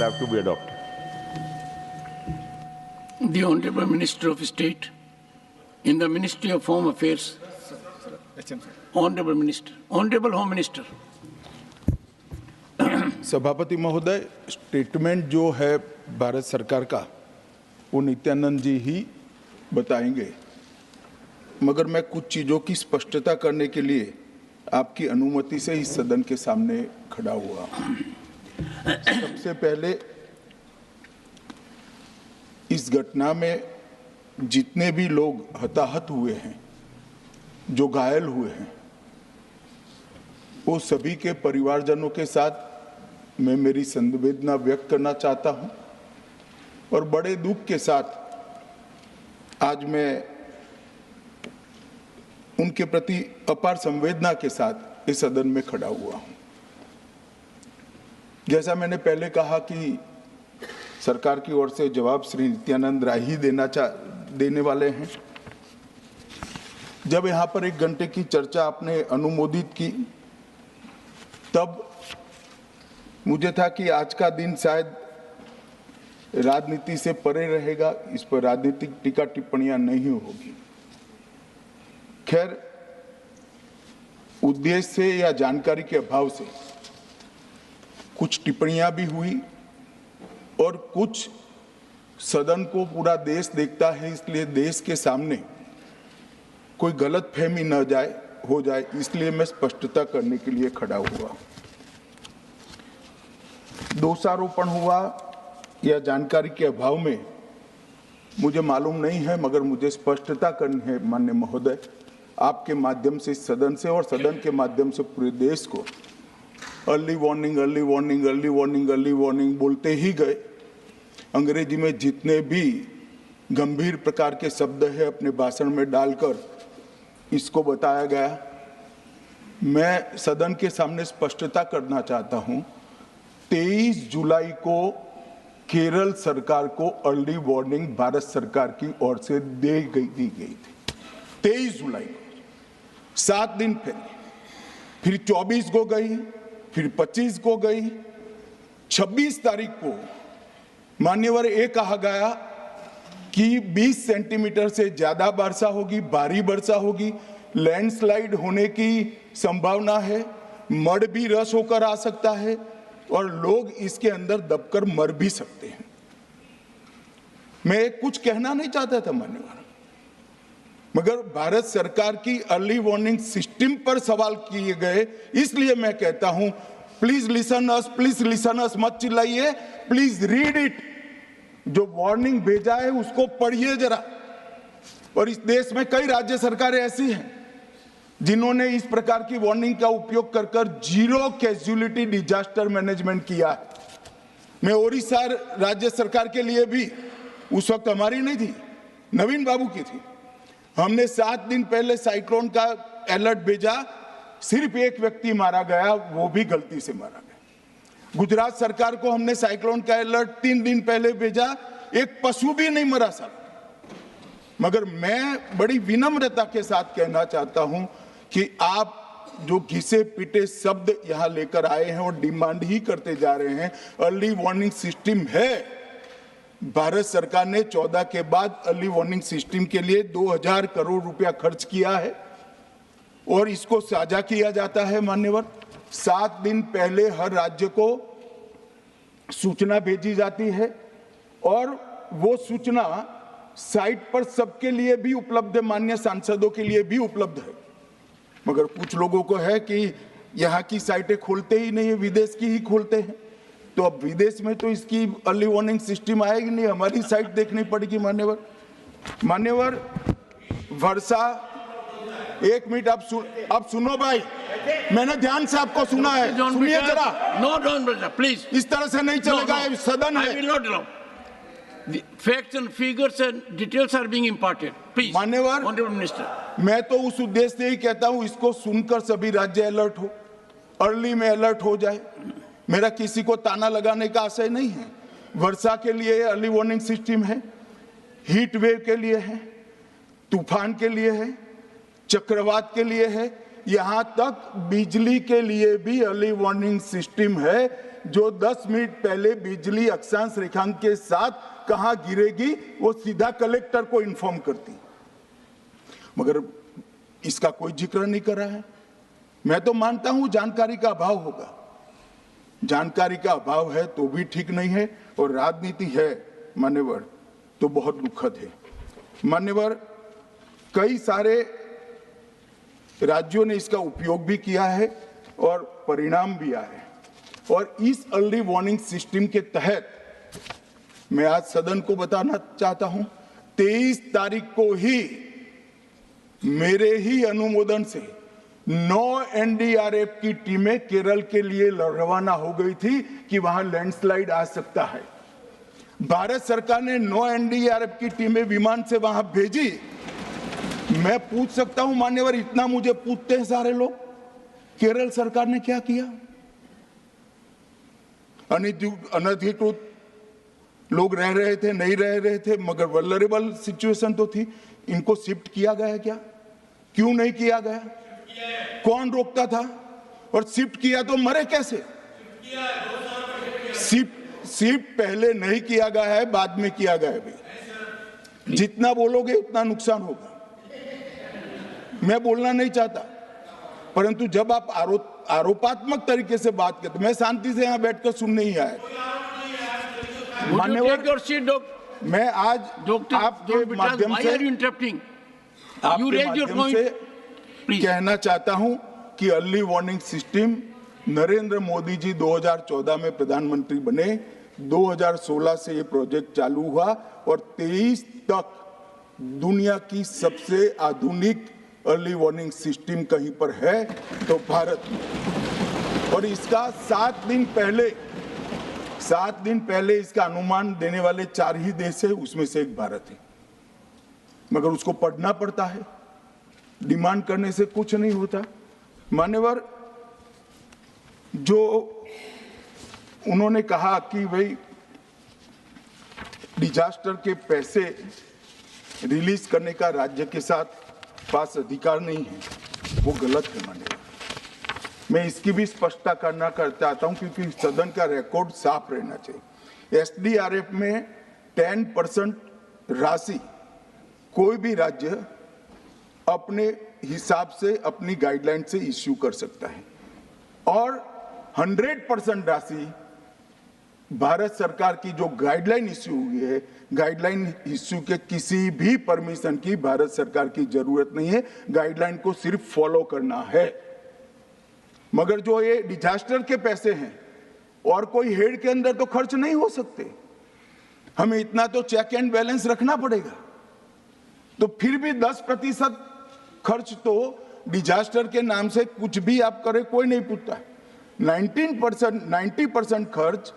have to be adopted. The Honorable Minister of State in the Ministry of Home Affairs. Honorable Minister, Honorable Home Minister. सभापति महोदय, statement जो है भारत सरकार का वो नित्यानंद जी ही बताएंगे, मगर मैं कुछ चीज़ों की स्पष्टता करने के लिए आपकी अनुमति से इस सदन के सामने खड़ा हुआ। सबसे पहले इस घटना में जितने भी लोग हताहत हुए हैं, जो घायल हुए हैं, वो सभी के परिवारजनों के साथ मैं मेरी संवेदना व्यक्त करना चाहता हूं और बड़े दुख के साथ आज मैं उनके प्रति अपार संवेदना के साथ इस सदन में खड़ा हुआ हूं। जैसा मैंने पहले कहा कि सरकार की ओर से जवाब श्री नित्यानंद राय ही देने वाले हैं। जब यहाँ पर 1 घंटे की चर्चा आपने अनुमोदित की, तब मुझे था कि आज का दिन शायद राजनीति से परे रहेगा, इस पर राजनीतिक टीका टिप्पणियां नहीं होगी। खैर, उद्देश्य से या जानकारी के अभाव से कुछ टिप्पणियां भी हुई और कुछ सदन को पूरा देश देखता है, इसलिए देश के सामने कोई गलतफहमी न हो जाए, इसलिए मैं स्पष्टता करने के लिए खड़ा हुआ। दोषारोपण हुआ या जानकारी के अभाव में मुझे मालूम नहीं है, मगर मुझे स्पष्टता करनी है माननीय महोदय, आपके माध्यम से सदन से और सदन के माध्यम से पूरे देश को। Early warning, early warning, early warning, early warning बोलते ही गए। अंग्रेजी में जितने भी गंभीर प्रकार के शब्द है अपने भाषण में डालकर इसको बताया गया। मैं सदन के सामने स्पष्टता करना चाहता हूं, 23 जुलाई को केरल सरकार को अर्ली वार्निंग भारत सरकार की ओर से दी गई थी। 23 जुलाई को 7 दिन पहले, फिर 24 को गई, फिर 25 को गई, 26 तारीख को मान्यवर ये कहा गया कि 20 सेंटीमीटर से ज्यादा वर्षा होगी, भारी वर्षा होगी, लैंडस्लाइड होने की संभावना है, मड भी रस होकर आ सकता है और लोग इसके अंदर दबकर मर भी सकते हैं। मैं कुछ कहना नहीं चाहता था मान्यवर, मगर भारत सरकार की अर्ली वार्निंग सिस्टम पर सवाल किए गए, इसलिए मैं कहता हूं please listen us, please listen अस, मत चिल्लाइए, प्लीज रीड इट। जो वार्निंग भेजा है उसको पढ़िए जरा। और इस देश में कई राज्य सरकारें ऐसी हैं जिन्होंने इस प्रकार की वार्निंग का उपयोग कर कर जीरो कैजुअलिटी डिजास्टर मैनेजमेंट किया है। मैं ओडिशा राज्य सरकार के लिए भी, उस वक्त हमारी नहीं थी, नवीन बाबू की थी, हमने 7 दिन पहले साइक्लोन का अलर्ट भेजा, सिर्फ 1 व्यक्ति मारा गया, वो भी गलती से मारा गया। गुजरात सरकार को हमने साइक्लोन का अलर्ट 3 दिन पहले भेजा, 1 पशु भी नहीं मरा साहब। मगर मैं बड़ी विनम्रता के साथ कहना चाहता हूं कि आप जो घिसे पिटे शब्द यहां लेकर आए हैं और डिमांड ही करते जा रहे हैं, अर्ली वार्निंग सिस्टम है। भारत सरकार ने 14 के बाद अर्ली वार्निंग सिस्टम के लिए 2000 करोड़ रुपया खर्च किया है और इसको साझा किया जाता है मान्यवर। 7 दिन पहले हर राज्य को सूचना भेजी जाती है और वो सूचना साइट पर सबके लिए भी उपलब्ध है, माननीय सांसदों के लिए भी उपलब्ध है। मगर कुछ लोगों को है कि यहाँ की साइटें खोलते ही नहीं है, विदेश की ही खोलते हैं। तो अब विदेश में तो इसकी अर्ली वार्निंग सिस्टम आएगी नहीं, हमारी साइट देखनी पड़ेगी मान्यवर। मान्यवर, वर्षा, 1 मिनट आप सुनो भाई, मैंने ध्यान से आपको सुना है, सुनिए जरा। No don't brother, please. इस तरह से नहीं चलेगा, सदन है। I will not allow. The facts and figures and details are being imparted. Please, मान्यवर, Honorable Minister. मैं तो उस उद्देश्य से ही कहता हूं इसको सुनकर सभी राज्य अलर्ट हो, अर्ली में अलर्ट हो जाए। मेरा किसी को ताना लगाने का आशय नहीं है। वर्षा के लिए अर्ली वार्निंग सिस्टम है, हीट वेव के लिए है, तूफान के लिए है, चक्रवात के लिए है, यहां तक बिजली के लिए भी अर्ली वार्निंग सिस्टम है जो 10 मिनट पहले बिजली अक्षांश रेखांक के साथ कहां गिरेगी वो सीधा कलेक्टर को इन्फॉर्म करती, मगर इसका कोई जिक्र नहीं कर रहा है। मैं तो मानता हूं जानकारी का अभाव होगा, जानकारी का अभाव है तो भी ठीक नहीं है, और राजनीति है मान्यवर तो बहुत दुखद है। मान्यवर, कई सारे राज्यों ने इसका उपयोग भी किया है और परिणाम भी आए हैं, और इस अर्ली वार्निंग सिस्टम के तहत मैं आज सदन को बताना चाहता हूं, 23 तारीख को ही मेरे ही अनुमोदन से 9 एनडीआरएफ की टीमें केरल के लिए रवाना हो गई थी कि वहां लैंडस्लाइड आ सकता है। भारत सरकार ने 9 एनडीआरएफ की टीमें विमान से वहां भेजी। मैं पूछ सकता हूं मान्यवर, इतना मुझे पूछते हैं सारे लोग, केरल सरकार ने क्या किया? अनधिकृत लोग रह रहे थे, नहीं रह रहे थे, मगर वल्नरेबल सिचुएशन तो थी। इनको शिफ्ट किया गया क्या? क्यों नहीं किया गया? कौन रोकता था? और शिफ्ट किया तो मरे कैसे? शिफ्ट पहले नहीं किया गया है, बाद में किया गया है भाई। जितना बोलोगे उतना नुकसान होगा। मैं बोलना नहीं चाहता, परंतु जब आप आरोपात्मक तरीके से बात करते, मैं शांति से यहां बैठकर सुनने ही आया। मान्यवर, मैं आज आपके माध्यम से कहना चाहता हूं कि early warning system Narendra Modi ji 2014 में प्रधानमंत्री बने, 2016 से ये प्रोजेक्ट चालू हुआ और 23 तक दुनिया की सबसे आधुनिक अर्ली वार्निंग सिस्टम कहीं पर है तो भारत में। और इसका 7 दिन पहले इसका अनुमान देने वाले 4 ही देश है, उसमें से एक भारत है। मगर उसको पढ़ना पड़ता है, डिमांड करने से कुछ नहीं होता। मान्यवर, जो उन्होंने कहा कि भाई डिजास्टर के पैसे रिलीज करने का राज्य के साथ पास अधिकार नहीं है, वो गलत है मान्यवर। मैं इसकी भी स्पष्टता करना चाहता हूं क्योंकि सदन का रिकॉर्ड साफ रहना चाहिए। एसडीआरएफ में 10% राशि कोई भी राज्य अपने हिसाब से अपनी गाइडलाइन से इश्यू कर सकता है, और 100% राशि भारत सरकार की जो गाइडलाइन इश्यू हुई है, गाइडलाइन इश्यू के किसी भी परमिशन की भारत सरकार की जरूरत नहीं है, गाइडलाइन को सिर्फ फॉलो करना है। मगर जो ये डिजास्टर के पैसे हैं और कोई हेड के अंदर तो खर्च नहीं हो सकते, हमें इतना तो चेक एंड बैलेंस रखना पड़ेगा। तो फिर भी 10% खर्च तो डिजास्टर के नाम से कुछ भी आप करें कोई नहीं पूछता। 90% खर्च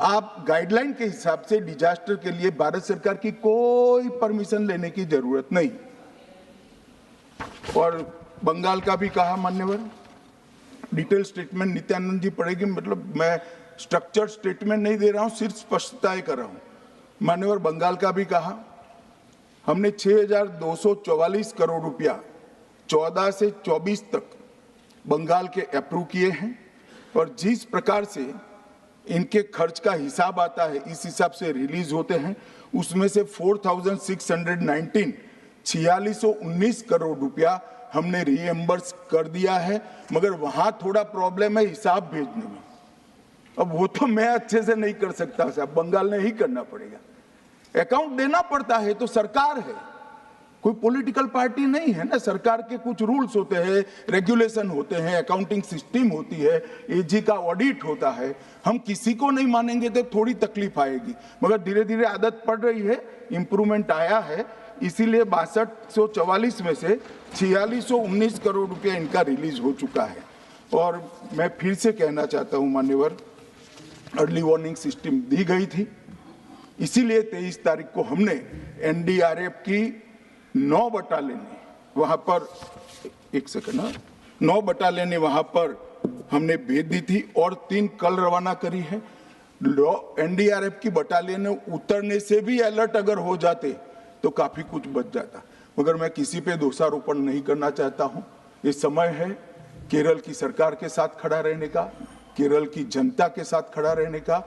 आप गाइडलाइन के हिसाब से डिजास्टर के लिए भारत सरकार की कोई परमिशन लेने की जरूरत नहीं। और बंगाल का भी कहा मान्यवर, डिटेल स्टेटमेंट नित्यानंद जी पढ़ेगी, मतलब मैं स्ट्रक्चर्ड स्टेटमेंट नहीं दे रहा हूं, सिर्फ स्पष्टताएं कर रहा हूं। मान्यवर, बंगाल का भी कहा, हमने 6,244 करोड़ रुपया 14 से 24 तक बंगाल के अप्रूव किए हैं, और जिस प्रकार से इनके खर्च का हिसाब आता है इस हिसाब से रिलीज होते हैं, उसमें से 4,619 4619 करोड़ रुपया हमने रीएम्बर्स कर दिया है। मगर वहां थोड़ा प्रॉब्लम है हिसाब भेजने में। अब वो तो मैं अच्छे से नहीं कर सकता साहब, बंगाल ने ही करना पड़ेगा। अकाउंट देना पड़ता है तो सरकार है, कोई पॉलिटिकल पार्टी नहीं है ना। सरकार के कुछ रूल्स होते हैं, रेगुलेशन होते हैं, अकाउंटिंग सिस्टम होती है, एजी का ऑडिट होता है। हम किसी को नहीं मानेंगे तो थोड़ी तकलीफ आएगी, मगर धीरे धीरे आदत पड़ रही है, इंप्रूवमेंट आया है। इसीलिए 6244 में से 4619 करोड़ रुपया इनका रिलीज हो चुका है। और मैं फिर से कहना चाहता हूं मान्यवर, अर्ली वार्निंग सिस्टम दी गई थी, इसीलिए 23 तारीख को हमने एनडीआरएफ की 9 बटालियन वहां पर 9 बटालियन वहां पर हमने भेज दी थी और 3 कल रवाना करी है। एनडीआरएफ की बटालियन उतरने से भी अलर्ट अगर हो जाते तो काफी कुछ बच जाता, मगर मैं किसी पे दोषारोपण नहीं करना चाहता हूं। ये समय है केरल की सरकार के साथ खड़ा रहने का, केरल की जनता के साथ खड़ा रहने का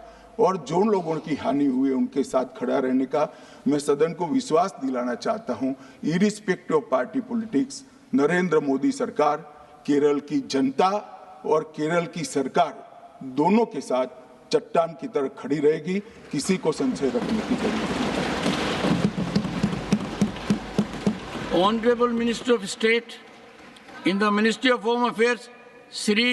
और जो लोगों की हानि हुई है उनके साथ खड़ा रहने का मैं सदन को विश्वास दिलाना चाहता हूं। Irrespective of party politics, Narendra Modi सरकार केरल की जनता और केरल की सरकार दोनों के साथ चट्टान की तरह खड़ी रहेगी, किसी को संशय रखने की जरूरत नहीं। Honorable Minister of State in the Ministry of Home Affairs, Shri